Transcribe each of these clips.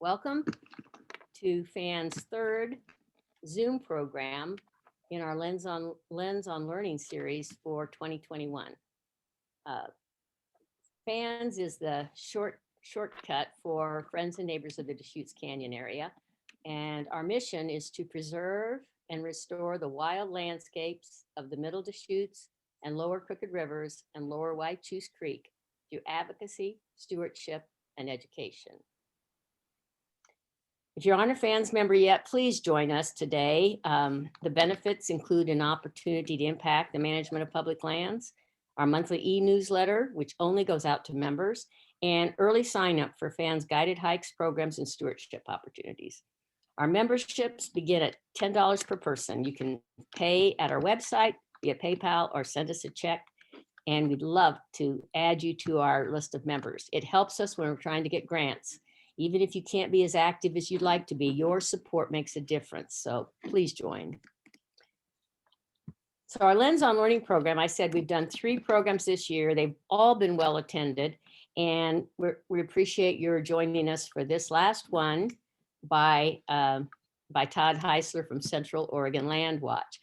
Welcome to FAN's third Zoom program in our Lens on Learning series for 2021. FANS is the shortcut for friends and neighbors of the Deschutes Canyon area. And our mission is to preserve and restore the wild landscapes of the Middle Deschutes and Lower Crooked Rivers and Lower Whychus Creek through advocacy, stewardship, and education. If you're not a FANS member yet, please join us today. The benefits include an opportunity to impact the management of public lands, our monthly e-newsletter, which only goes out to members, and early sign up for FANS guided hikes, programs, and stewardship opportunities. Our memberships begin at $10 per person. You can pay at our website via PayPal or send us a check, and we'd love to add you to our list of members. It helps us when we're trying to get grants. Even if you can't be as active as you'd like to be, your support makes a difference. So please join. So our Lens on Learning program, I said we've done 3 programs this year. They've all been well attended. And we appreciate your joining us for this last one by Todd Heisler from Central Oregon Land Watch.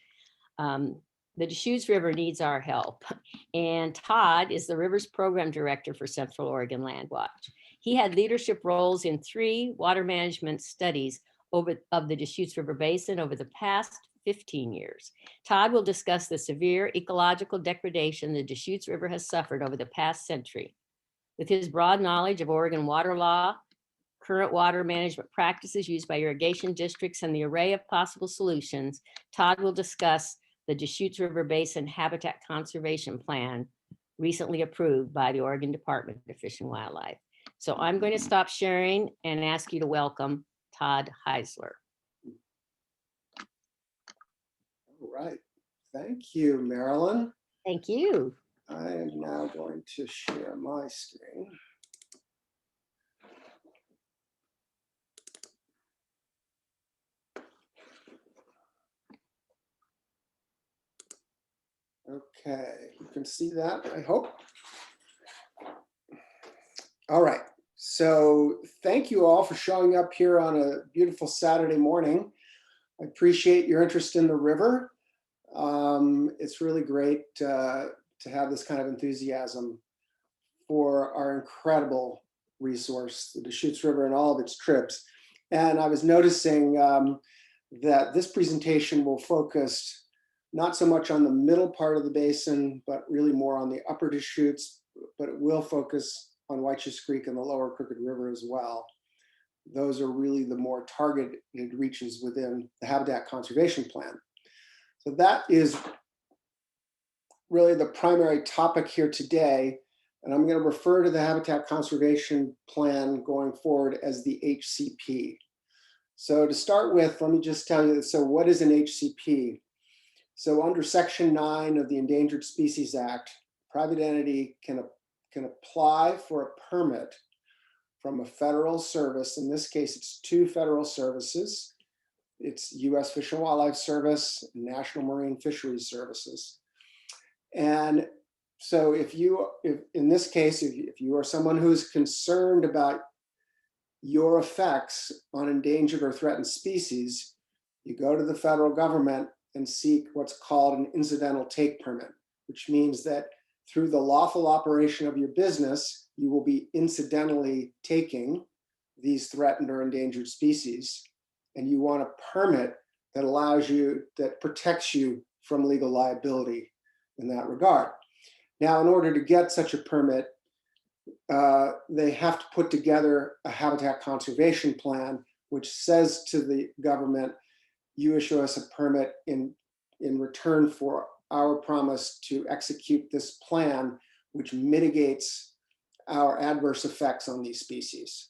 The Deschutes River needs our help. And Todd is the Rivers Program Director for Central Oregon Land Watch. He had leadership roles in 3 water management studies of the Deschutes River Basin over the past 15 years. Todd will discuss the severe ecological degradation the Deschutes River has suffered over the past century. With his broad knowledge of Oregon water law, current water management practices used by irrigation districts, and the array of possible solutions, Todd will discuss the Deschutes River Basin Habitat Conservation Plan recently approved by the Oregon Department of Fish and Wildlife. So I'm going to stop sharing and ask you to welcome Todd Heisler. All right. Thank you, Marilyn. Thank you. I am now going to share my screen. Okay, you can see that, I hope. All right, so thank you all for showing up here on a beautiful Saturday morning. I appreciate your interest in the river. It's really great to have this kind of enthusiasm for our incredible resource, the Deschutes River and all of its tribs. And I was noticing that this presentation will focus not so much on the middle part of the basin, but really more on the upper Deschutes, but it will focus on Whychus Creek and the Lower Crooked River as well. Those are really the more targeted reaches within the Habitat Conservation Plan. So that is really the primary topic here today. And I'm going to refer to the Habitat Conservation Plan going forward as the HCP. So to start with, let me just tell you, so what is an HCP? So under Section 9 of the Endangered Species Act, private entity can apply for a permit from a federal service. In this case, it's 2 federal services. It's U.S. Fish and Wildlife Service, National Marine Fisheries Services. And so if in this case, if you are someone who's concerned about your effects on endangered or threatened species, you go to the federal government and seek what's called an incidental take permit, which means that through the lawful operation of your business, you will be incidentally taking these threatened or endangered species, and you want a permit that allows you, that protects you from legal liability in that regard. Now, in order to get such a permit, they have to put together a habitat conservation plan, which says to the government, you issue us a permit in return for our promise to execute this plan, which mitigates our adverse effects on these species.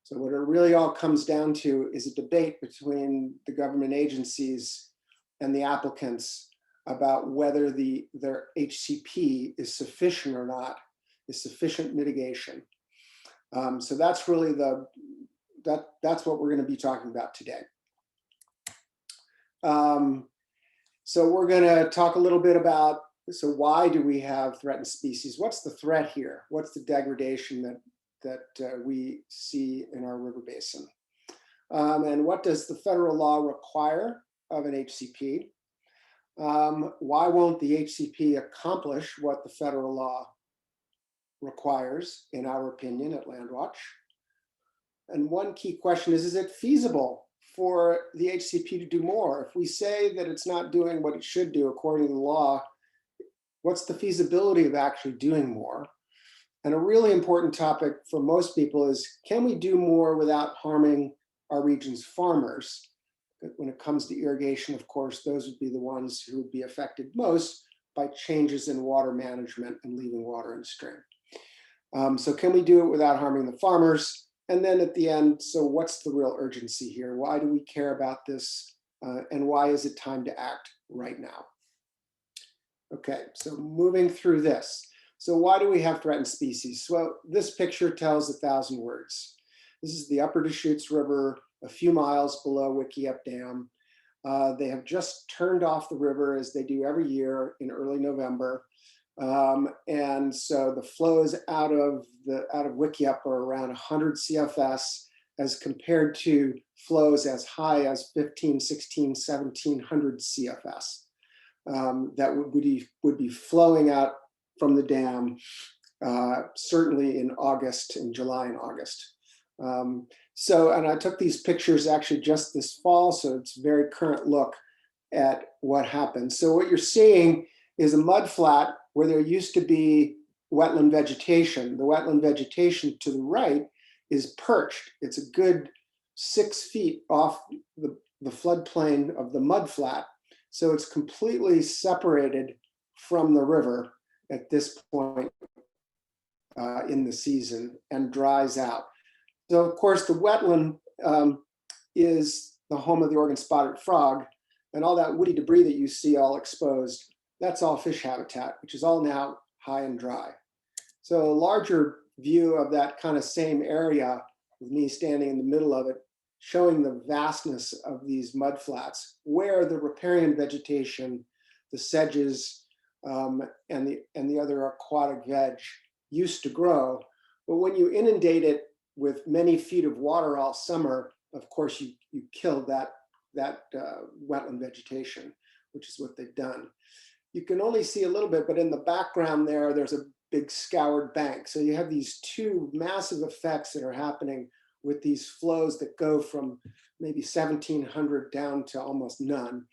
So what it really all comes down to is a debate between the government agencies and the applicants about whether their HCP is sufficient or not, is sufficient mitigation. So that's really that's what we're going to be talking about today. So we're going to talk a little bit about, so why do we have threatened species? What's the threat here? What's the degradation that we see in our river basin? And what does the federal law require of an HCP? Why won't the HCP accomplish what the federal law requires, in our opinion, at Landwatch? And one key question is it feasible for the HCP to do more? If we say that it's not doing what it should do according to the law, what's the feasibility of actually doing more? And a really important topic for most people is, can we do more without harming our region's farmers? When it comes to irrigation, of course, those would be the ones who would be affected most by changes in water management and leaving water in stream. So can we do it without harming the farmers? And then at the end, so what's the real urgency here? Why do we care about this? And why is it time to act right now? Okay, so moving through this. So why do we have threatened species? Well, this picture tells 1,000 words. This is the Upper Deschutes River, a few miles below Wickiup Dam. They have just turned off the river, as they do every year in early November. And so the flows out of Wickiup are around 100 CFS as compared to flows as high as 15, 16, 1700 CFS that would be flowing out from the dam, certainly in August, in July and August. And I took these pictures actually just this fall, so it's a very current look at what happened. So what you're seeing is a mud flat where there used to be wetland vegetation. The wetland vegetation to the right is perched. It's a good 6 feet off the floodplain of the mud flat. So it's completely separated from the river at this point in the season and dries out. So of course the wetland is the home of the Oregon spotted frog, and all that woody debris that you see all exposed, that's all fish habitat, which is all now high and dry. So a larger view of that kind of same area, with me standing in the middle of it, showing the vastness of these mud flats, where the riparian vegetation, the sedges, and the other aquatic veg used to grow. But when you inundate it with many feet of water all summer, of course, you killed that wetland vegetation, which is what they've done. You can only see a little bit, but in the background there's a big scoured bank. So you have these two massive effects that are happening with these flows that go from maybe 1700 down to almost none.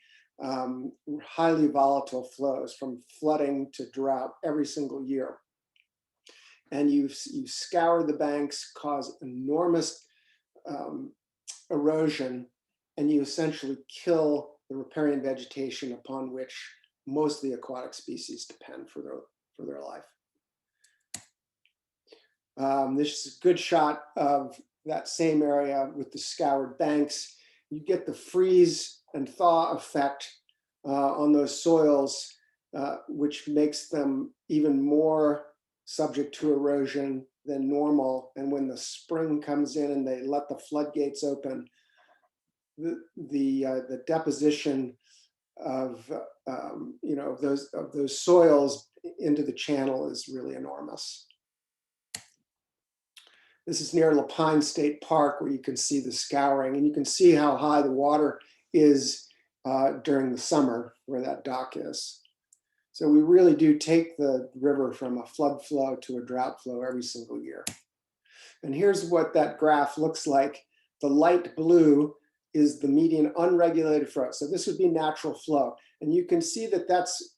Highly volatile flows from flooding to drought every single year. And you scour the banks, cause enormous erosion, and you essentially kill the riparian vegetation upon which most of the aquatic species depend for their life. This is a good shot of that same area with the scoured banks. You get the freeze and thaw effect on those soils, which makes them even more subject to erosion than normal. And when the spring comes in and they let the floodgates open, the deposition of those soils into the channel is really enormous. This is near Lapine State Park, where you can see the scouring, and you can see how high the water is during the summer where that dock is. So we really do take the river from a flood flow to a drought flow every single year. And here's what that graph looks like. The light blue is the median unregulated flow. So this would be natural flow. And you can see that that's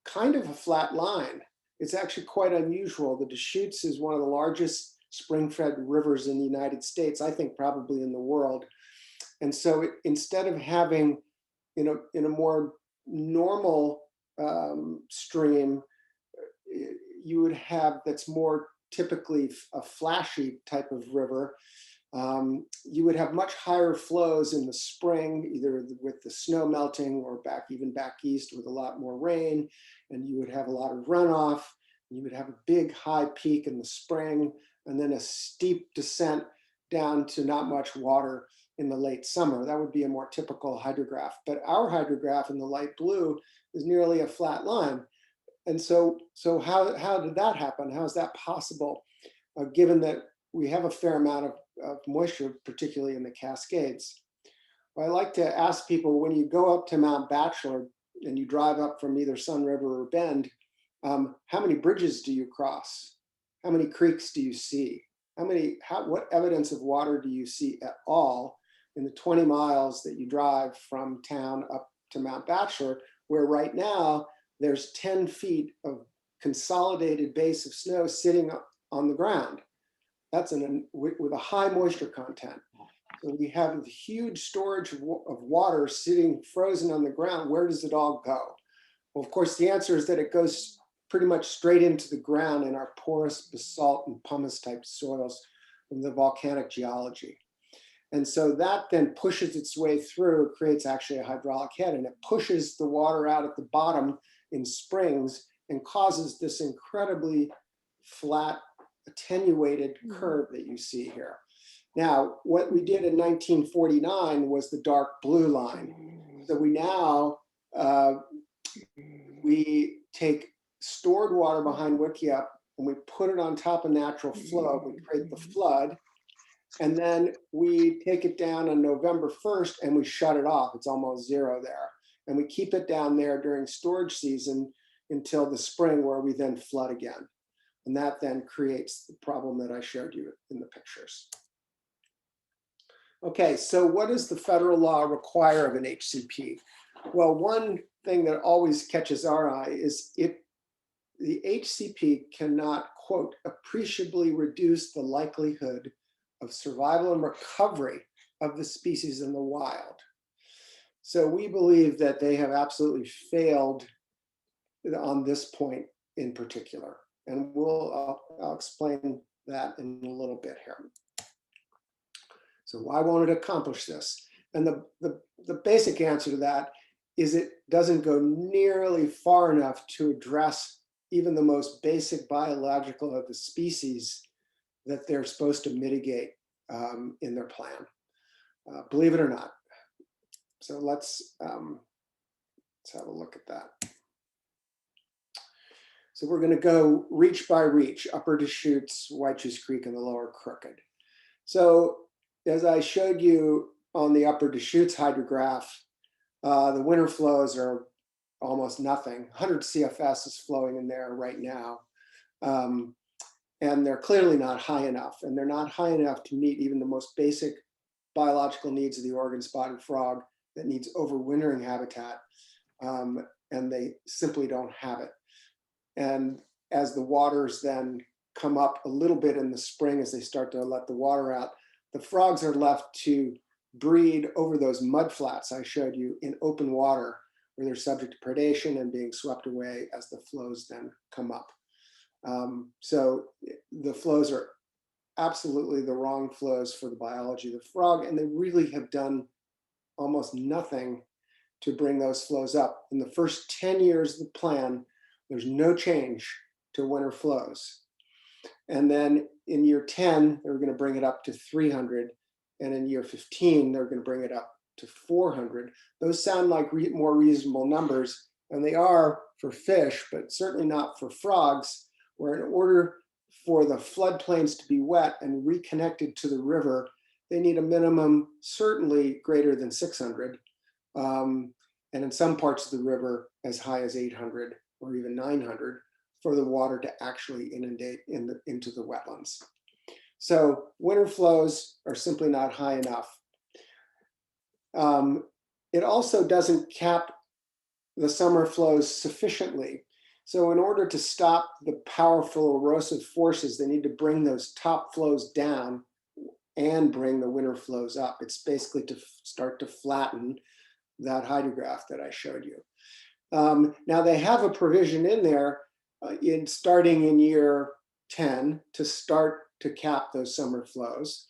kind of a flat line. It's actually quite unusual. The Deschutes is one of the largest spring-fed rivers in the United States, I think probably in the world. And so instead of having, in a more normal stream, you would have that's more typically a flashy type of river. You would have much higher flows in the spring, either with the snow melting or even back east with a lot more rain, and you would have a lot of runoff. You would have a big high peak in the spring, and then a steep descent down to not much water in the late summer. That would be a more typical hydrograph. But our hydrograph in the light blue is nearly a flat line. And so how did that happen? How is that possible, given that we have a fair amount of moisture, particularly in the Cascades. Well, I like to ask people, when you go up to Mount Bachelor and you drive up from either Sun River or Bend, how many bridges do you cross? How many creeks do you see? What evidence of water do you see at all in the 20 miles that you drive from town up to Mount Bachelor, where right now there's 10 feet of consolidated base of snow sitting on the ground? That's with a high moisture content. So we have a huge storage of water sitting frozen on the ground. Where does it all go? Well, of course, the answer is that it goes pretty much straight into the ground in our porous basalt and pumice type soils from the volcanic geology. And so that then pushes its way through, creates actually a hydraulic head, and it pushes the water out at the bottom in springs and causes this incredibly flat, attenuated curve that you see here. Now, what we did in 1949 was the dark blue line. So we now, we take stored water behind Wikiup and we put it on top of natural flow. We create the flood, and then we take it down on November 1st and we shut it off. It's almost zero there. And we keep it down there during storage season until the spring, where we then flood again. And that then creates the problem that I showed you in the pictures. Okay, so what does the federal law require of an HCP? Well, one thing that always catches our eye is the HCP cannot, quote, appreciably reduce the likelihood of survival and recovery of the species in the wild. So we believe that they have absolutely failed on this point in particular. And I'll explain that in a little bit here. So why won't it accomplish this? And the basic answer to that is it doesn't go nearly far enough to address even the most basic biological of the species that they're supposed to mitigate in their plan, believe it or not. So let's have a look at that. So we're going to go reach by reach, Upper Deschutes, White Shoes Creek, and the Lower Crooked. So as I showed you on the Upper Deschutes hydrograph, the winter flows are almost nothing. 100 CFS is flowing in there right now. And they're clearly not high enough. And they're not high enough to meet even the most basic biological needs of the Oregon spotted frog that needs overwintering habitat. And they simply don't have it. And as the waters then come up a little bit in the spring, as they start to let the water out, the frogs are left to breed over those mud flats I showed you in open water, where they're subject to predation and being swept away as the flows then come up. So the flows are absolutely the wrong flows for the biology of the frog, and they really have done almost nothing to bring those flows up. In the first 10 years of the plan, there's no change to winter flows. And then in year 10, they're going to bring it up to 300. And in year 15, they're going to bring it up to 400. Those sound like more reasonable numbers, and they are for fish, but certainly not for frogs, where in order for the floodplains to be wet and reconnected to the river, they need a minimum certainly greater than 600. And in some parts of the river, as high as 800 or even 900 for the water to actually inundate into the wetlands. So winter flows are simply not high enough. It also doesn't cap the summer flows sufficiently. So in order to stop the powerful erosive forces, they need to bring those top flows down and bring the winter flows up. It's basically to start to flatten that hydrograph that I showed you. Now they have a provision in there starting in year 10 to start to cap those summer flows.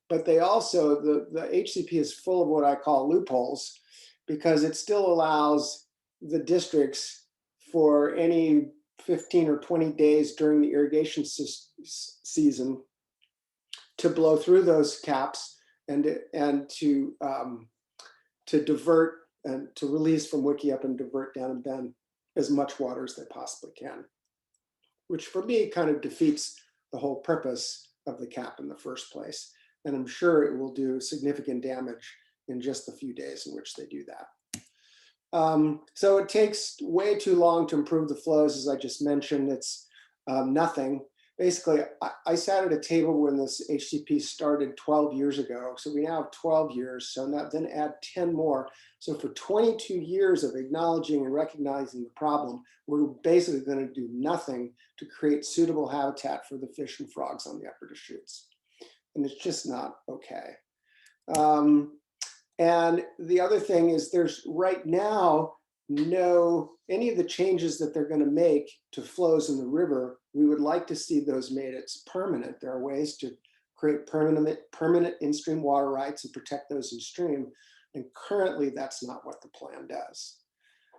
But they also, the HCP is full of what I call loopholes, because it still allows the districts for any 15 or 20 days during the irrigation season to blow through those caps and to divert and to release from Wikiup and divert down and Bend as much water as they possibly can, which for me kind of defeats the whole purpose of the cap in the first place. and I'm sure it will do significant damage in just the few days in which they do that. So it takes way too long to improve the flows, as I just mentioned. It's nothing. Basically, I sat at a table when this HCP started 12 years ago. So we now have 12 years. So now then add 10 more. So for 22 years of acknowledging and recognizing the problem, we're basically going to do nothing to create suitable habitat for the fish and frogs on the upper Deschutes. And it's just not okay. And the other thing is there's right now any of the changes that they're going to make to flows in the river, we would like to see those made as permanent. There are ways to create permanent in-stream water rights and protect those in stream. And currently that's not what the plan does.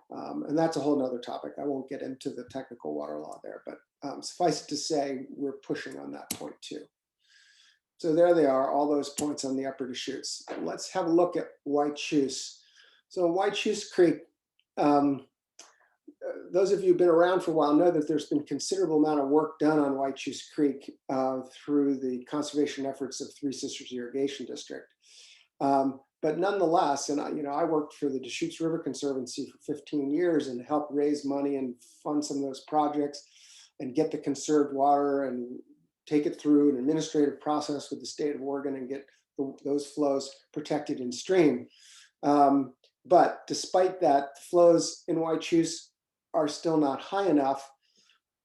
And that's a whole nother topic. I won't get into the technical water law there, but suffice it to say, we're pushing on that point too. So there they are, all those points on the upper Deschutes. Let's have a look at Deschutes. So Deschutes Creek, those of you who've been around for a while know that there's been considerable amount of work done on Deschutes Creek through the conservation efforts of Three Sisters Irrigation District. But nonetheless, and I worked for the Deschutes River Conservancy for 15 years and helped raise money and fund some of those projects and get the conserved water and take it through an administrative process with the state of Oregon and get those flows protected in stream. But despite that, the flows in Deschutes are still not high enough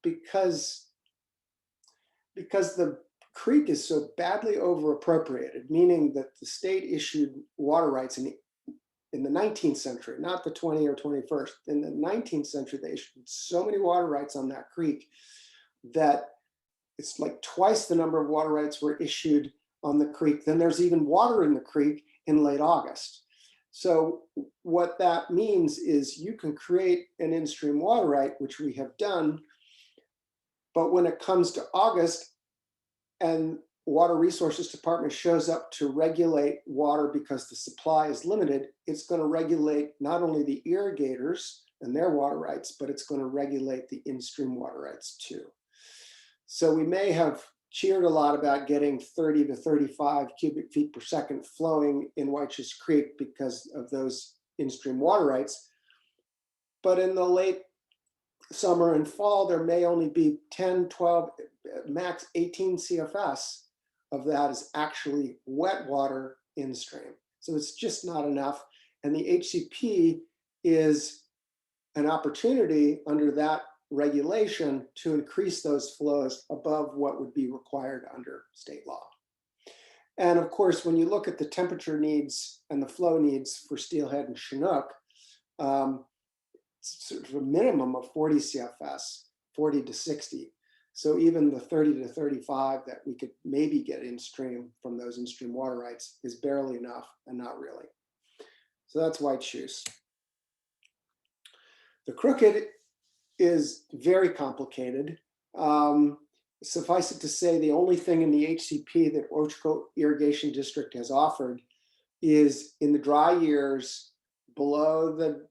because the creek is so badly over appropriated, meaning that the state issued water rights in the 19th century, not the 20th or 21st. In the 19th century, they issued so many water rights on that creek that it's like twice the number of water rights were issued on the creek. Then there's even water in the creek in late August. So what that means is you can create an in-stream water right, which we have done, but when it comes to August and Water Resources Department shows up to regulate water because the supply is limited, it's going to regulate not only the irrigators and their water rights, but it's going to regulate the in-stream water rights too. So we may have cheered a lot about getting 30 to 35 cubic feet per second flowing in Deschutes Creek because of those in-stream water rights. But in the late summer and fall, there may only be 10, 12, max 18 CFS of that is actually wet water in stream. So it's just not enough. And the HCP is an opportunity under that regulation to increase those flows above what would be required under state law. And of course, when you look at the temperature needs and the flow needs for steelhead and Chinook, it's sort of a minimum of 40 CFS, 40 to 60. So even the 30 to 35 that we could maybe get in stream from those in-stream water rights is barely enough and not really. So that's Deschutes. The Crooked is very complicated. Suffice it to say, the only thing in the HCP that Ochoco Irrigation District has offered is in the dry years below the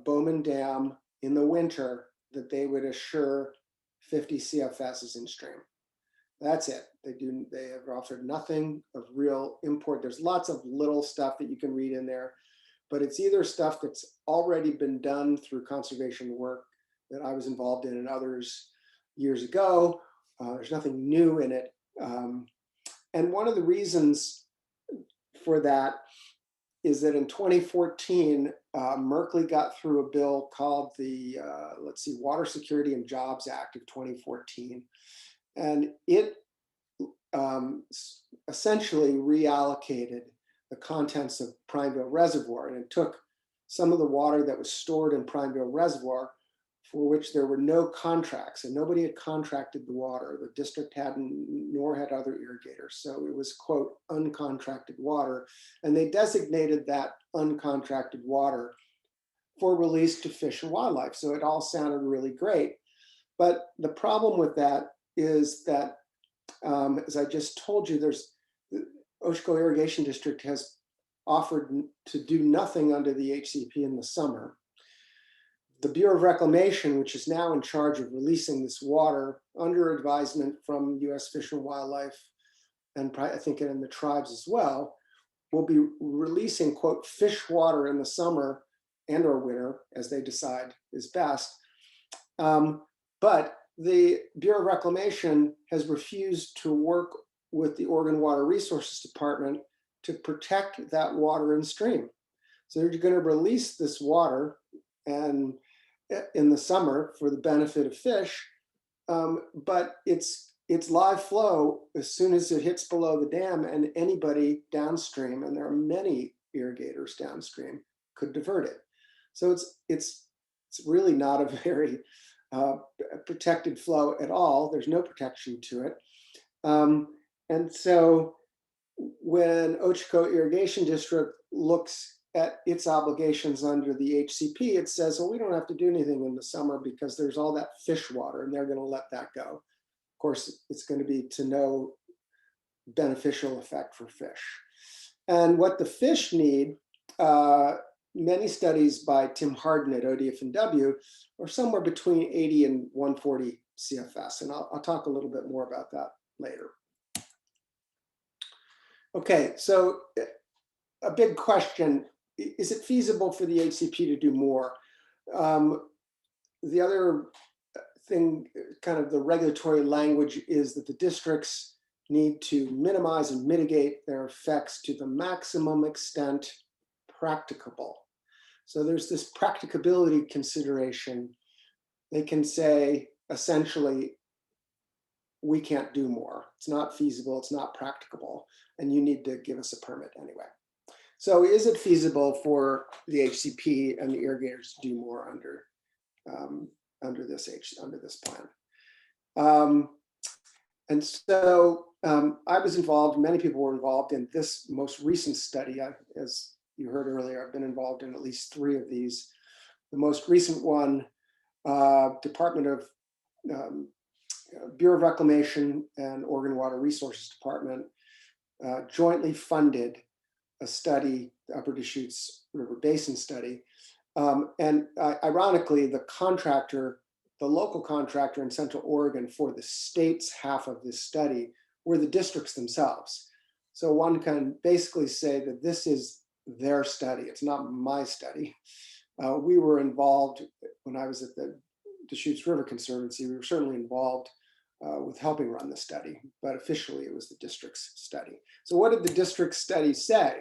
Bowman Dam in the winter that they would assure 50 CFS in stream. That's it. They have offered nothing of real import. There's lots of little stuff that you can read in there, but it's either stuff that's already been done through conservation work that I was involved in and others years ago. There's nothing new in it. And one of the reasons for that is that in 2014, Merkley got through a bill called the, Water Security and Jobs Act of 2014. And it essentially reallocated the contents of Prineville Reservoir. And it took some of the water that was stored in Prineville Reservoir for which there were no contracts and nobody had contracted the water. The district hadn't, nor had other irrigators. So it was, quote, uncontracted water. And they designated that uncontracted water for release to fish and wildlife. So it all sounded really great. But the problem with that is that, as I just told you, the Ochoco Irrigation District has offered to do nothing under the HCP in the summer. The Bureau of Reclamation, which is now in charge of releasing this water under advisement from U.S. Fish and Wildlife and I think in the tribes as well, will be releasing, quote, fish water in the summer and or winter, as they decide is best. But the Bureau of Reclamation has refused to work with the Oregon Water Resources Department to protect that water and stream. So they're going to release this water and in the summer for the benefit of fish, but it's live flow as soon as it hits below the dam, and anybody downstream, and there are many irrigators downstream, could divert it. So it's really not a very protected flow at all. There's no protection to it. And so when Ochiko Irrigation District looks at its obligations under the HCP, it says, well, we don't have to do anything in the summer because there's all that fish water and they're going to let that go. Of course, it's going to be to no beneficial effect for fish. And what the fish need, many studies by Tim Harden at ODF&W are somewhere between 80 and 140 CFS. And I'll talk a little bit more about that later. Okay, so a big question, is it feasible for the HCP to do more? The other thing, kind of the regulatory language, is that the districts need to minimize and mitigate their effects to the maximum extent practicable. So there's this practicability consideration. They can say, essentially, we can't do more. It's not feasible, it's not practicable, and you need to give us a permit anyway. So is it feasible for the HCP and the irrigators to do more under this plan? And so I was involved, many people were involved in this most recent study. As you heard earlier, I've been involved in at least 3 of these. The most recent one, Department of Bureau of Reclamation and Oregon Water Resources Department jointly funded a study, the Upper Deschutes River Basin study. And ironically, the contractor, the local contractor in Central Oregon for the state's half of this study were the districts themselves. So one can basically say that this is their study. It's not my study. We were involved when I was at the Deschutes River Conservancy. We were certainly involved with helping run the study, but officially it was the district's study. So what did the district study say?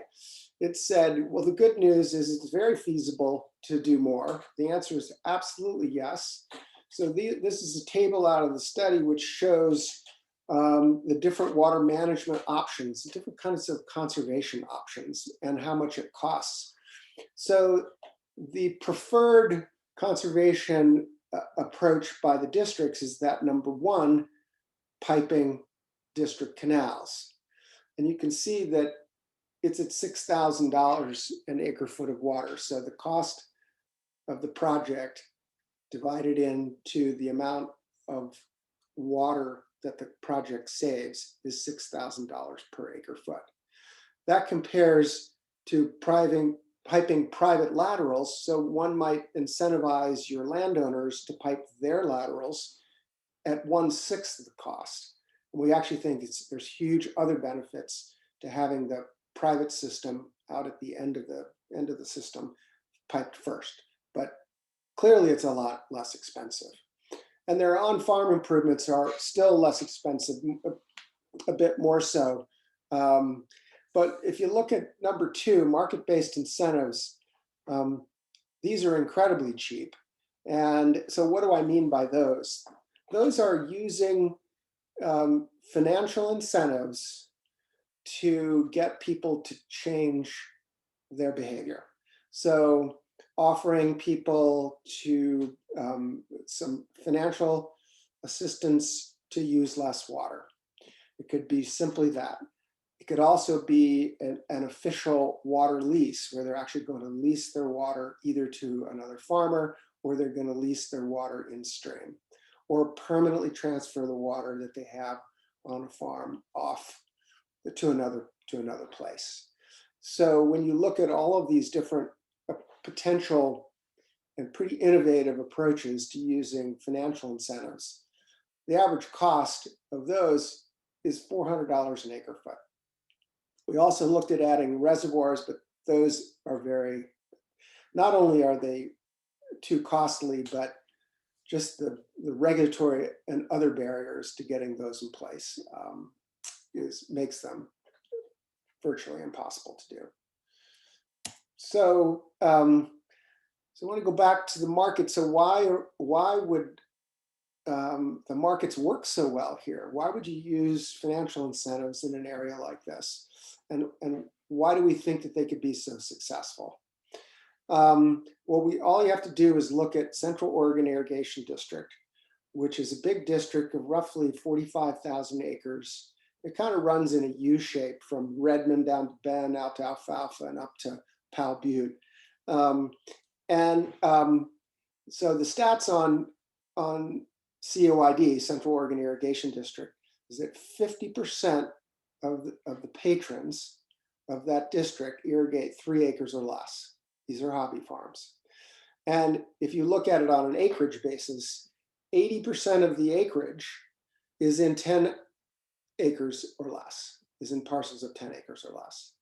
It said, well, the good news is it's very feasible to do more. The answer is absolutely yes. So this is a table out of the study which shows the different water management options, different kinds of conservation options, and how much it costs. So the preferred conservation approach by the districts is that, number one, piping district canals. And you can see that it's at $6,000 an acre foot of water. So the cost of the project divided into the amount of water that the project saves is $6,000 per acre foot. That compares to piping private laterals. So one might incentivize your landowners to pipe their laterals at 1/6 of the cost. And we actually think there's huge other benefits to having the private system out at the end of the system piped first. But clearly it's a lot less expensive. And their on-farm improvements are still less expensive, a bit more so. But if you look at number 2, market-based incentives, these are incredibly cheap. And so what do I mean by those? Those are using financial incentives to get people to change their behavior. So offering people to some financial assistance to use less water. It could be simply that. It could also be an official water lease where they're actually going to lease their water either to another farmer or they're going to lease their water in stream, or permanently transfer the water that they have on a farm off to another place. So when you look at all of these different potential and pretty innovative approaches to using financial incentives, the average cost of those is $400 an acre foot. We also looked at adding reservoirs, but those are not only are they too costly, but just the regulatory and other barriers to getting those in place makes them virtually impossible to do. So, so I want to go back to the market. So why would the markets work so well here? Why would you use financial incentives in an area like this? And why do we think that they could be so successful? Well, all you have to do is look at Central Oregon Irrigation District, which is a big district of roughly 45,000 acres. It kind of runs in a U shape from Redmond down to Bend, out to Alfalfa, and up to Powell Butte. So the stats on COID, Central Oregon Irrigation District, is that 50% of the patrons of that district irrigate 3 acres or less. These are hobby farms. And if you look at it on an acreage basis, 80% of the acreage is in 10 acres or less, is in parcels of 10 acres or less.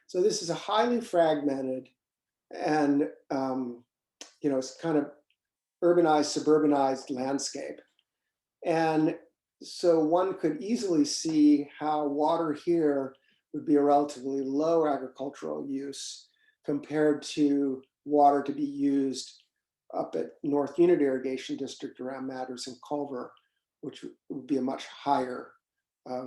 So this is a highly fragmented and it's kind of urbanized, suburbanized landscape. And so one could easily see how water here would be a relatively low agricultural use compared to water to be used up at North Unit Irrigation District around Madras and Culver, which would be a much higher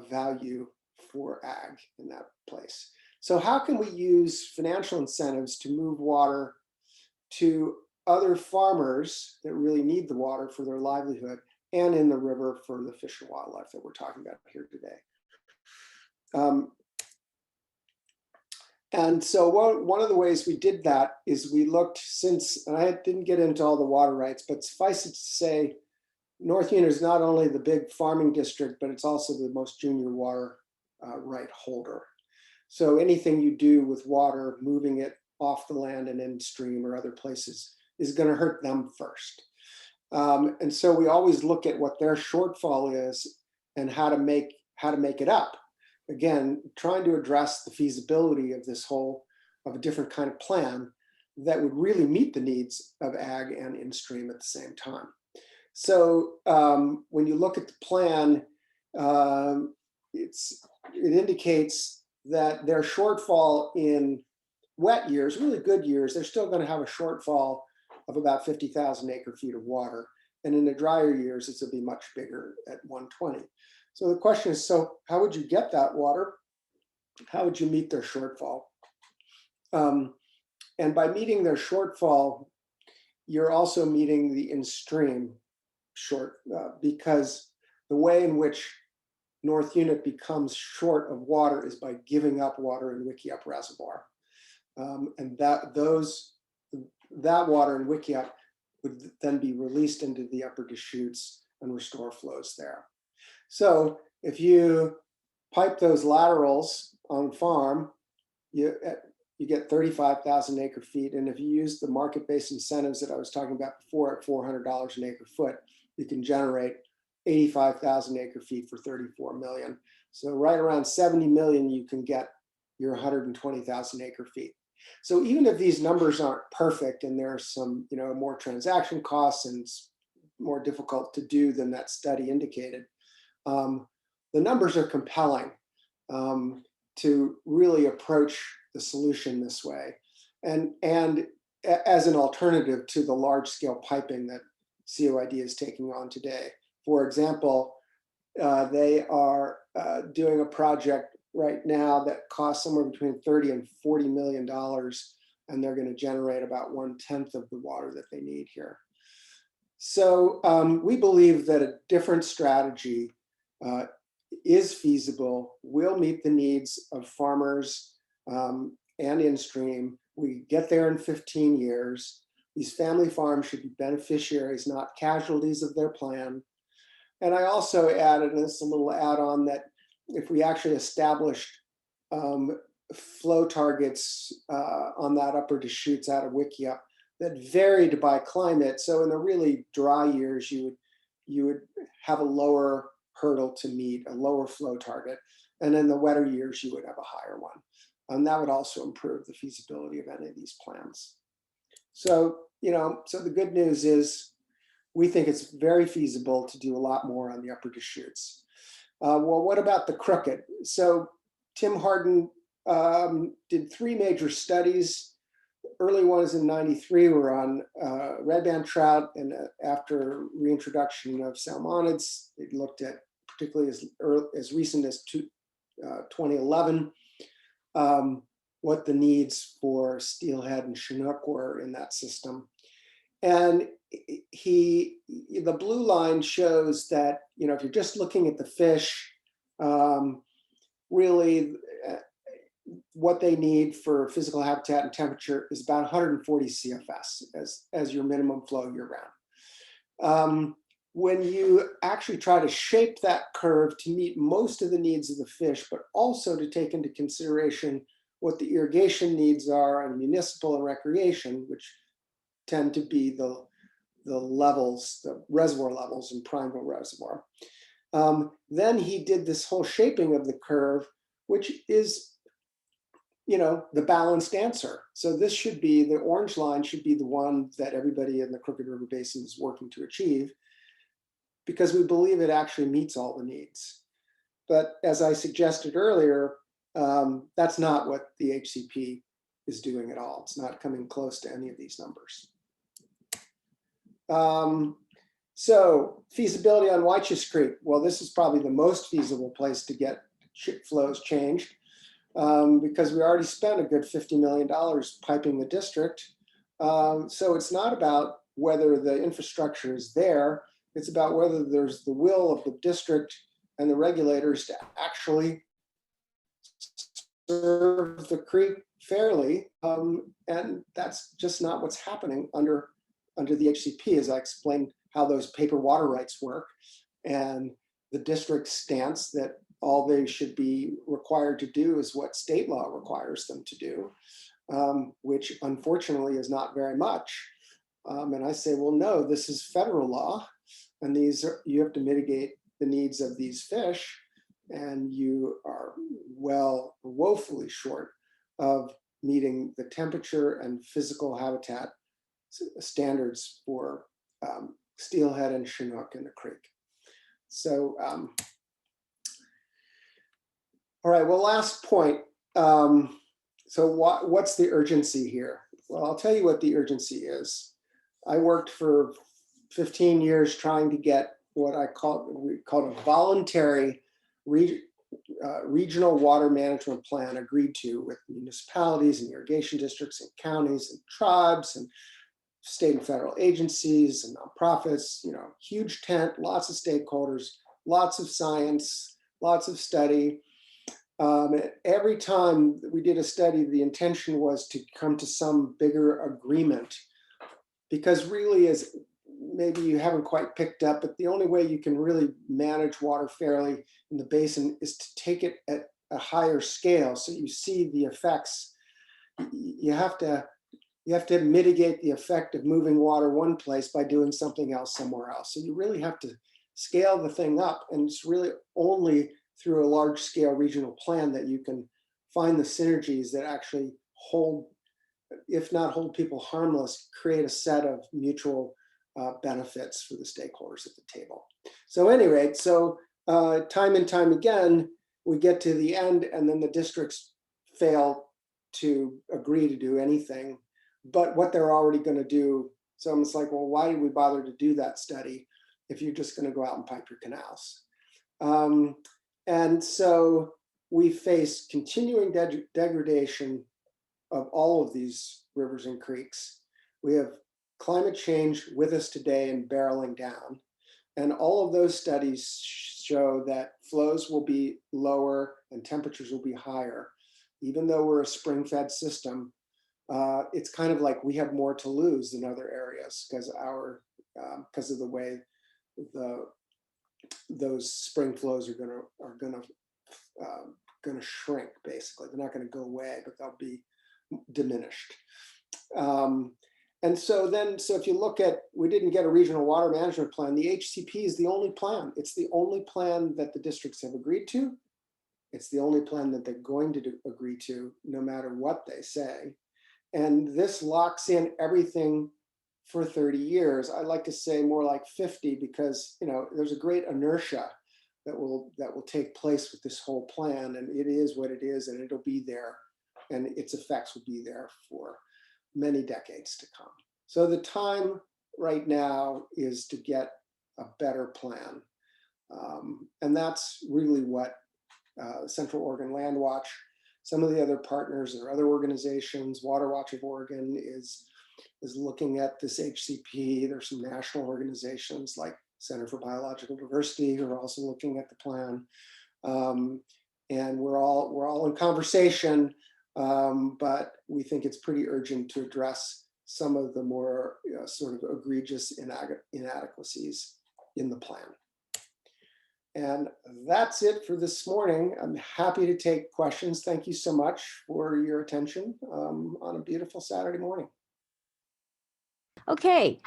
value for ag in that place. So how can we use financial incentives to move water to other farmers that really need the water for their livelihood, and in the river for the fish and wildlife that we're talking about here today? And so one of the ways we did that is we looked, and I didn't get into all the water rights, but suffice it to say, North Unit is not only the big farming district, but it's also the most junior water right holder. So anything you do with water, moving it off the land and in stream or other places, is going to hurt them first. And so we always look at what their shortfall is and how to make it up. Again, trying to address the feasibility of a different kind of plan that would really meet the needs of ag and in stream at the same time. So when you look at the plan, it indicates that their shortfall in wet years, really good years, they're still going to have a shortfall of about 50,000 acre feet of water. And in the drier years, it's going to be much bigger at 120. So the question is, so how would you get that water? How would you meet their shortfall? And by meeting their shortfall, you're also meeting the in-stream because the way in which North Unit becomes short of water is by giving up water in Wickiup Reservoir. And that water in Wickiup would then be released into the upper Deschutes and restore flows there. So if you pipe those laterals on farm, you get 35,000 acre feet. And if you use the market-based incentives that I was talking about before at $400 an acre foot, you can generate 85,000 acre feet for 34 million. So right around 70 million, you can get your 120,000 acre feet. So even if these numbers aren't perfect and there's some, more transaction costs and it's more difficult to do than that study indicated, the numbers are compelling to really approach the solution this way, and as an alternative to the large scale piping that COID is taking on today. For example, they are doing a project right now that costs somewhere between $30 and $40 million, and they're going to generate about 1/10 of the water that they need here. So we believe that a different strategy is feasible, will meet the needs of farmers and in stream. We get there in 15 years. These family farms should be beneficiaries, not casualties of their plan. And I also added, and this is a little add-on, that if we actually established flow targets on that upper Deschutes out of Wickiup that varied by climate. So in the really dry years, you would have a lower hurdle to meet, a lower flow target. And in the wetter years, you would have a higher one. And that would also improve the feasibility of any of these plans. So, so the good news is we think it's very feasible to do a lot more on the upper Deschutes. Well, what about the crooked? So Tim Harden did 3 major studies. The early ones in '93 were on red band trout, and after reintroduction of salmonids, they looked at particularly as recent as 2011, what the needs for steelhead and chinook were in that system. And the blue line shows that, if you're just looking at the fish, really what they need for physical habitat and temperature is about 140 CFS as your minimum flow year round. When you actually try to shape that curve to meet most of the needs of the fish, but also to take into consideration what the irrigation needs are and municipal and recreation, which tend to be the levels, the reservoir levels in Prineville Reservoir. Then he did this whole shaping of the curve, which is, the balanced answer. So this should be, the orange line should be the one that everybody in the Crooked River Basin is working to achieve, because we believe it actually meets all the needs. But as I suggested earlier, that's not what the HCP is doing at all. It's not coming close to any of these numbers. So feasibility on Wychus Creek. Well, this is probably the most feasible place to get flows changed, because we already spent a good $50 million piping the district. So it's not about whether the infrastructure is there. It's about whether there's the will of the district and the regulators to actually serve the creek fairly. And that's just not what's happening under the HCP, as I explained how those paper water rights work, and the district's stance that all they should be required to do is what state law requires them to do, which unfortunately is not very much. And I say, well, no, this is federal law, and you have to mitigate the needs of these fish, and you are woefully short of meeting the temperature and physical habitat standards for steelhead and chinook in the creek. So, all right, well, last point. So what's the urgency here? Well, I'll tell you what the urgency is. I worked for 15 years trying to get what we call a voluntary regional water management plan agreed to with municipalities and irrigation districts and counties and tribes and state and federal agencies and nonprofits, huge tent, lots of stakeholders, lots of science, lots of study. Every time we did a study, the intention was to come to some bigger agreement, because really, as maybe you haven't quite picked up, but the only way you can really manage water fairly in the basin is to take it at a higher scale. So you see the effects. You have to mitigate the effect of moving water one place by doing something else somewhere else. So you really have to scale the thing up, and it's really only through a large scale regional plan that you can find the synergies that actually hold, if not hold people harmless, create a set of mutual benefits for the stakeholders at the table. So at any rate, time and time again, we get to the end and then the districts fail to agree to do anything but what they're already going to do. So I'm just like, well, why did we bother to do that study if you're just going to go out and pipe your canals? And so we face continuing degradation of all of these rivers and creeks. We have climate change with us today and barreling down. And all of those studies show that flows will be lower and temperatures will be higher. Even though we're a spring-fed system, it's kind of like we have more to lose than other areas because of the way those spring flows are gonna shrink. Basically, they're not going to go away, but they'll be diminished. And so if you look at, we didn't get a regional water management plan. The HCP is the only plan. It's the only plan that the districts have agreed to. It's the only plan that they're going to agree to, no matter what they say. And this locks in everything for 30 years. I like to say more like 50, because there's a great inertia that will take place with this whole plan, and it is what it is, and it'll be there, and its effects will be there for many decades to come. So the time right now is to get a better plan, and that's really what Central Oregon Land Watch, some of the other partners or other organizations, Water Watch of Oregon is looking at this HCP. There's some national organizations like Center for Biological Diversity who are also looking at the plan, and we're all in conversation, but we think it's pretty urgent to address some of the more sort of egregious inadequacies in the plan. And that's it for this morning. I'm happy to take questions. Thank you so much for your attention on a beautiful Saturday morning. Okay.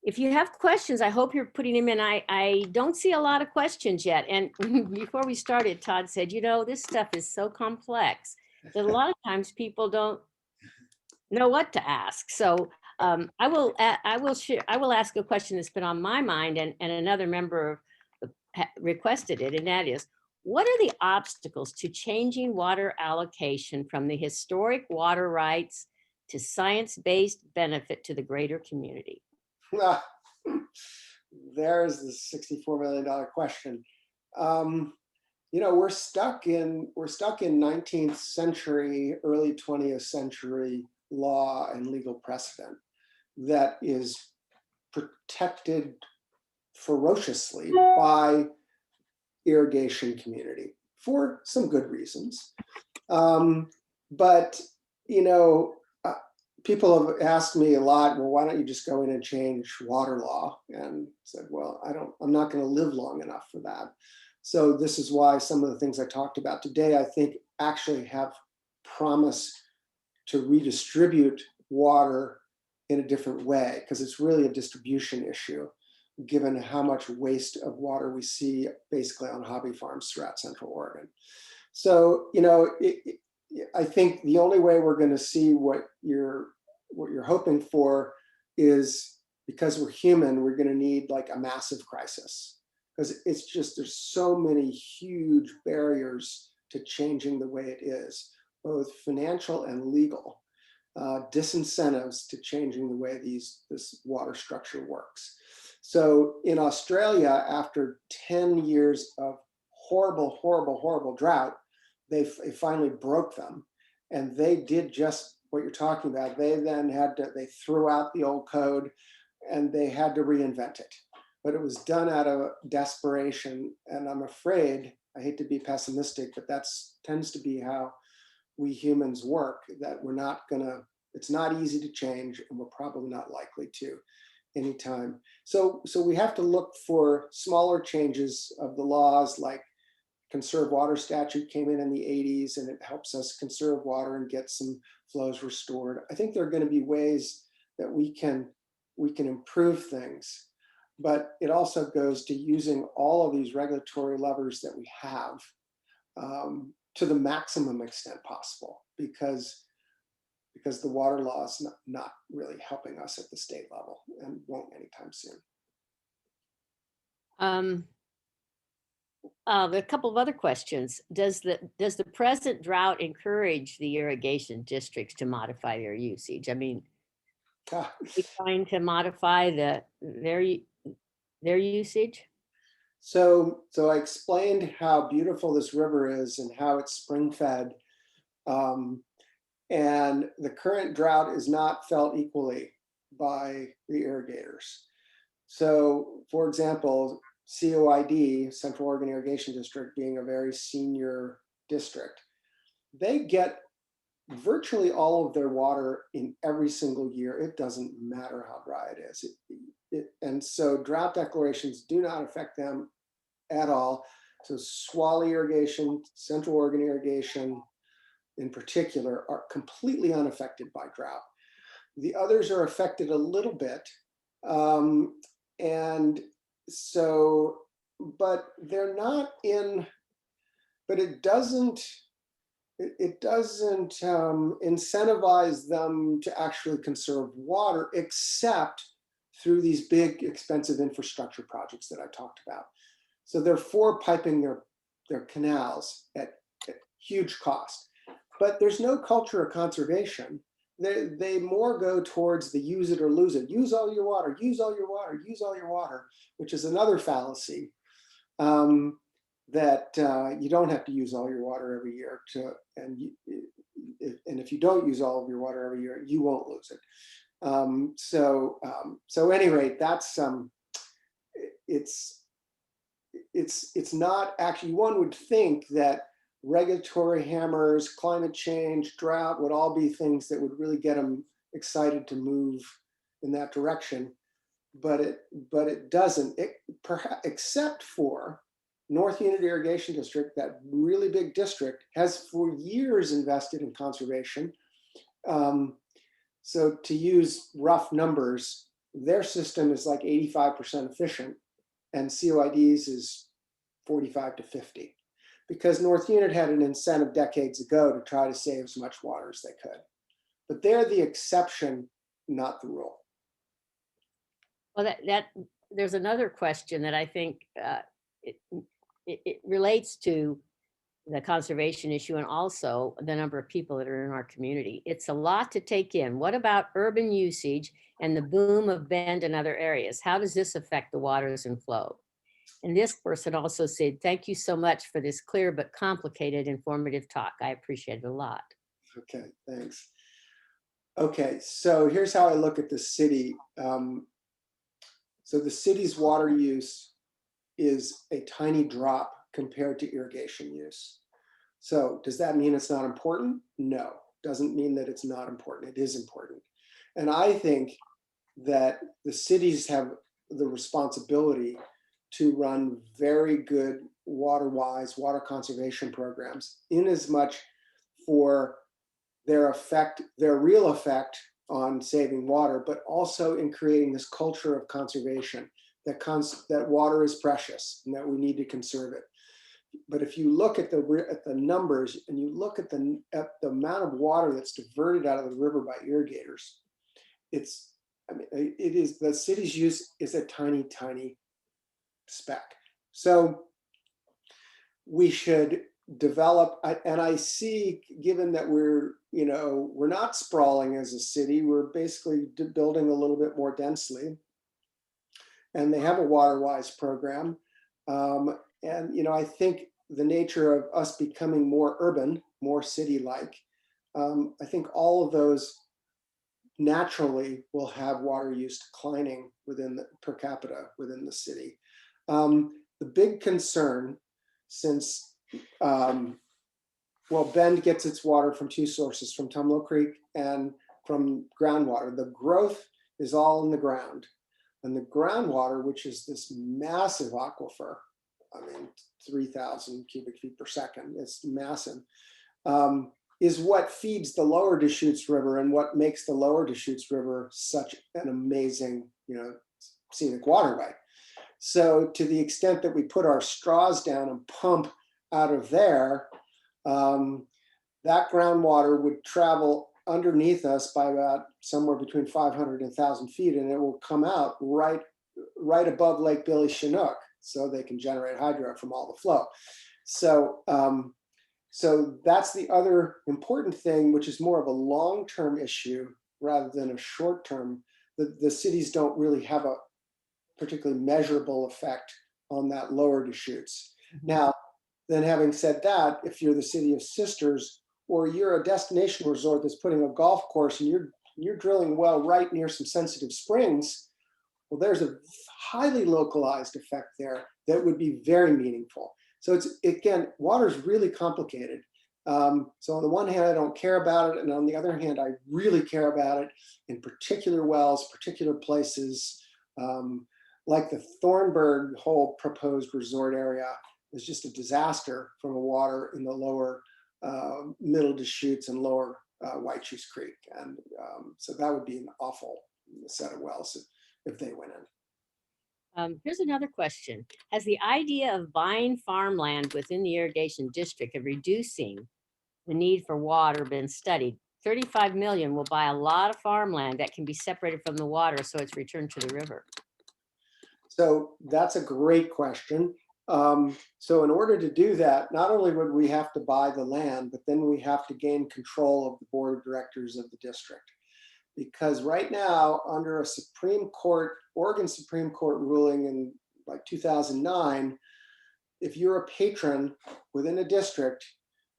If you have questions, I hope you're putting them in. I don't see a lot of questions yet. And before we started, Todd said, this stuff is so complex that a lot of times people don't know what to ask. So I will ask a question that's been on my mind, and another member requested it, and that is, what are the obstacles to changing water allocation from the historic water rights to science-based benefit to the greater community? There's the $64 million question. We're stuck in 19th century, early 20th century law and legal precedent that is protected ferociously by irrigation community for some good reasons. But people have asked me a lot, well, why don't you just go in and change water law? And said, well, I'm not going to live long enough for that. So this is why some of the things I talked about today, I think actually have promise to redistribute water in a different way, because it's really a distribution issue, given how much waste of water we see basically on hobby farms throughout Central Oregon. So, I think the only way we're going to see what you're hoping for is, because we're human, we're going to need like a massive crisis, because it's just, there's so many huge barriers to changing the way it is, both financial and legal, disincentives to changing the way this water structure works. So in Australia, after 10 years of horrible drought, they finally broke them, and they did just what you're talking about. They then they threw out the old code, and they had to reinvent it. But it was done out of desperation, and I'm afraid, I hate to be pessimistic, but that tends to be how we humans work, that it's not easy to change, and we're probably not likely to anytime. So we have to look for smaller changes of the laws, like conserve water statute came in the 80s, and it helps us conserve water and get some flows restored. I think there are going to be ways that we can improve things, but it also goes to using all of these regulatory levers that we have to the maximum extent possible, because the water law is not really helping us at the state level, and won't anytime soon. A couple of other questions. Does the present drought encourage the irrigation districts to modify their usage? I mean, are we trying to modify their usage? So I explained how beautiful this river is and how it's spring fed. And the current drought is not felt equally by the irrigators. So, for example, COID, Central Oregon Irrigation District, being a very senior district, they get virtually all of their water in every single year. It doesn't matter how dry it is. And so drought declarations do not affect them at all. So Swally Irrigation, Central Oregon Irrigation in particular, are completely unaffected by drought. The others are affected a little bit. And so, but they're not in, but it doesn't incentivize them to actually conserve water, except through these big expensive infrastructure projects that I talked about. So they're for piping their canals at huge cost, but there's no culture of conservation. They more go towards the use it or lose it. Use all your water, use all your water, use all your water, which is another fallacy. That you don't have to use all your water every year and if you don't use all of your water every year, you won't lose it. So at any rate, that's it's not actually, one would think that regulatory hammers, climate change, drought would all be things that would really get them excited to move in that direction, but it doesn't, perhaps, except for North Unit Irrigation District. That really big district has for years invested in conservation. So to use rough numbers, their system is like 85% efficient, and COID's is 45 to 50, because North Unit had an incentive decades ago to try to save as much water as they could. But they're the exception, not the rule. Well, there's another question that I think it relates to the conservation issue and also the number of people that are in our community. It's a lot to take in. What about urban usage and the boom of Bend and other areas? How does this affect the waters and flow? And this person also said, thank you so much for this clear but complicated, informative talk. I appreciate it a lot. Okay, thanks. Okay, so here's how I look at the city. So the city's water use is a tiny drop compared to irrigation use. So does that mean it's not important? No, doesn't mean that it's not important. It is important. And I think that the cities have the responsibility to run very good water-wise water conservation programs, in as much for their real effect on saving water, but also in creating this culture of conservation, that water is precious and that we need to conserve it. But if you look at the numbers and you look at the amount of water that's diverted out of the river by irrigators, it is, the city's use is a tiny, tiny speck. So we should develop, and I see, given that we're not sprawling as a city, we're basically building a little bit more densely, and they have a water-wise program. And I think the nature of us becoming more urban, more city-like, I think all of those naturally will have water use declining per capita within the city. The big concern, since Bend gets its water from two sources, from Tumalo Creek and from groundwater. The growth is all in the ground. And the groundwater, which is this massive aquifer, 3,000 cubic feet per second, it's massive, is what feeds the lower Deschutes River and what makes the lower Deschutes River such an amazing, scenic waterway. So to the extent that we put our straws down and pump out of there, that groundwater would travel underneath us by about somewhere between 500 and 1,000 feet, and it will come out right above Lake Billy Chinook, so they can generate hydro from all the flow. So, so that's the other important thing, which is more of a long-term issue rather than a short-term. The cities don't really have a particularly measurable effect on that lower Deschutes. Now, then having said that, if you're the City of Sisters, or you're a destination resort that's putting a golf course and you're drilling a well right near some sensitive springs, well, there's a highly localized effect there that would be very meaningful. So it's, again, water is really complicated. So on the one hand, I don't care about it, and on the other hand, I really care about it in particular wells, particular places, like the Thornburg whole proposed resort area is just a disaster from the water in the lower middle Deschutes and lower White Creek. And so that would be an awful set of wells if they went in. Here's another question. Has the idea of buying farmland within the irrigation district and reducing the need for water been studied? 35 million will buy a lot of farmland that can be separated from the water, so it's returned to the river. So that's a great question. So in order to do that, not only would we have to buy the land, but then we have to gain control of the board of directors of the district. Because right now, under a Oregon Supreme Court ruling in like 2009, if you're a patron within a district,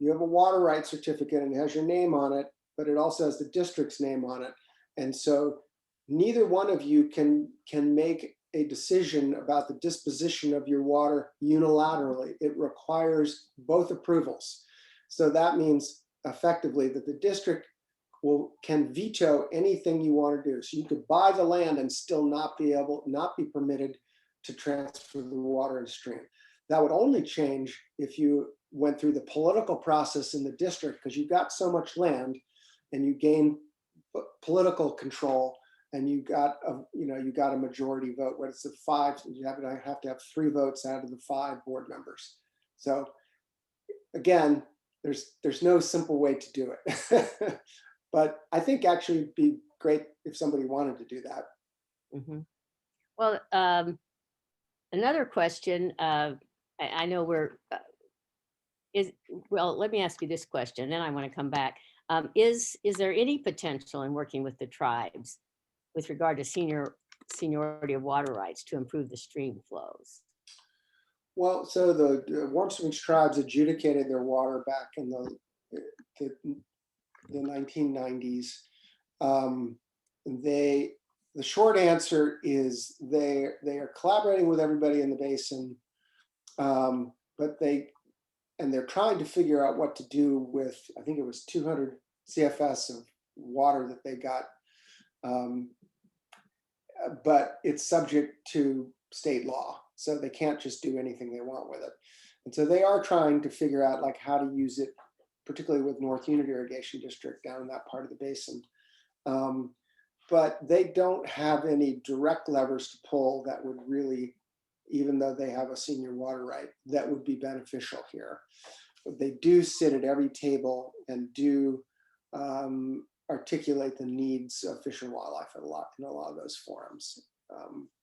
you have a water rights certificate and it has your name on it, but it also has the district's name on it. And so neither one of you can make a decision about the disposition of your water unilaterally. It requires both approvals. So that means effectively that the district can veto anything you want to do. So you could buy the land and still not be permitted to transfer the water and stream. That would only change if you went through the political process in the district, because you've got so much land and you gain political control and you got a majority vote. What is it, 5? You have to have 3 votes out of the 5 board members. So again, there's no simple way to do it. But I think actually it'd be great if somebody wanted to do that. Mm-hmm. Well, another question, I know let me ask you this question, then I want to come back. Is there any potential in working with the tribes with regard to seniority of water rights to improve the stream flows? Well, so the Warm Springs tribes adjudicated their water back in the 1990s. The short answer is they are collaborating with everybody in the basin, but they're trying to figure out what to do with, I think it was 200 CFS of water that they got, but it's subject to state law, so they can't just do anything they want with it. And so they are trying to figure out like how to use it, particularly with North Unit Irrigation District down in that part of the basin. But they don't have any direct levers to pull that would really, even though they have a senior water right, that would be beneficial here. But they do sit at every table and do articulate the needs of fish and wildlife in a lot of those forums.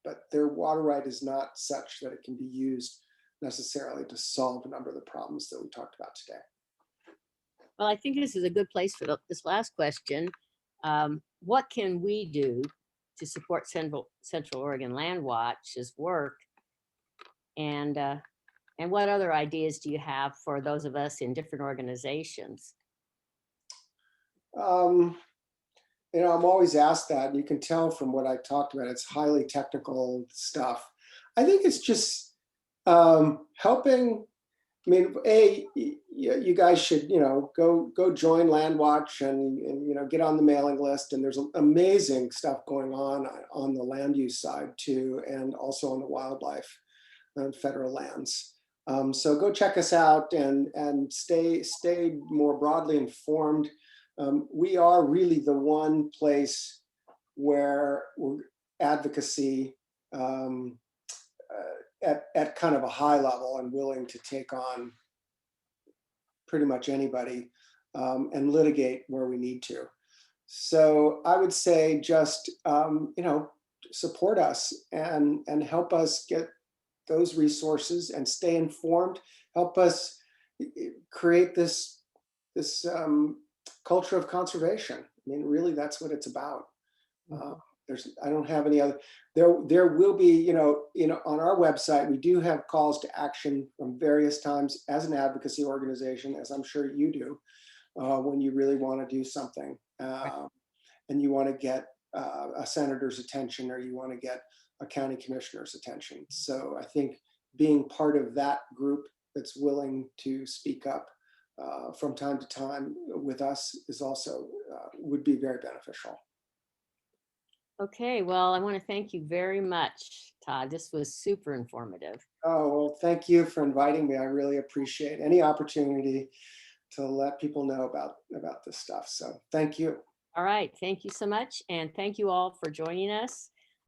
But their water right is not such that it can be used necessarily to solve a number of the problems that we talked about today. Well, I think this is a good place for this last question. What can we do to support Central Oregon Land Watch's work? And what other ideas do you have for those of us in different organizations? I'm always asked that, and you can tell from what I talked about, it's highly technical stuff. I think it's just helping. I mean, you guys should, go join Land Watch and get on the mailing list. And there's amazing stuff going on the land use side too, and also on the wildlife and federal lands. So go check us out and stay more broadly informed. We are really the one place where advocacy at kind of a high level and willing to take on pretty much anybody and litigate where we need to. So I would say just, support us and help us get those resources and stay informed, help us create this culture of conservation. I mean, really, that's what it's about. I don't have any other. There will be, on our website, we do have calls to action from various times as an advocacy organization, as I'm sure you do, when you really want to do something and you want to get a senator's attention or you want to get a county commissioner's attention. So I think being part of that group that's willing to speak up from time to time with us is also would be very beneficial. Okay, well, I want to thank you very much, Todd. This was super informative. Oh, well, thank you for inviting me. I really appreciate any opportunity let people know about this stuff. So thank you. All right. Thank you so much. And thank you all for joining us.